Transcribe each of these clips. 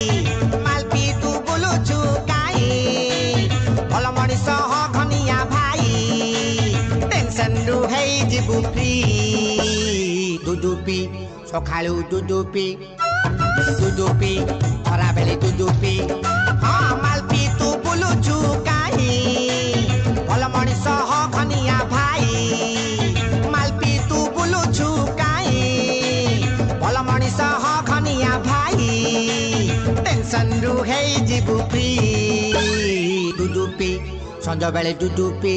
मालपी तू बुलुचु काई भल मनिष ह घनिया भाई टेंशन रु है जीवु फ्री दुदुपी सखाळु दुदुपी खरा बेले दुदुपी हाँ मालपी तू बुलुचु काई भल मनिष ह घनिया भाई मालपी तू बुलुचु काई भल मनिष ह घनिया भाई टेंशन रु है जीवु फ्री दुदुपी संज बेले दुदुपी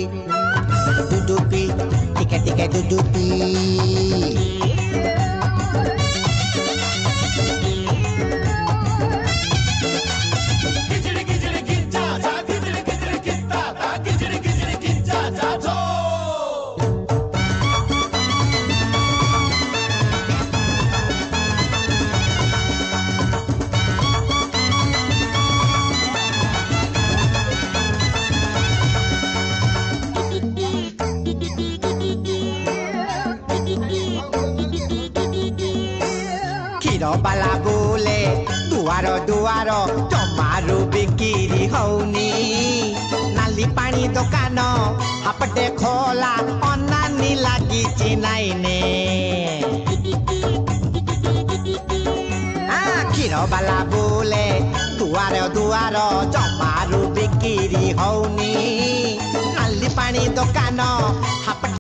टिके टिके दुदुपी बाला बोले दुआर दुआर जमारू बिक्री हौनी नाली पानी दुकान हापटे खोला अनानी लागी चिनाइने क्षीर बाला बोले दुआर दुआर जमारू बिक्री हौनी नाली पानी दुकान हापटे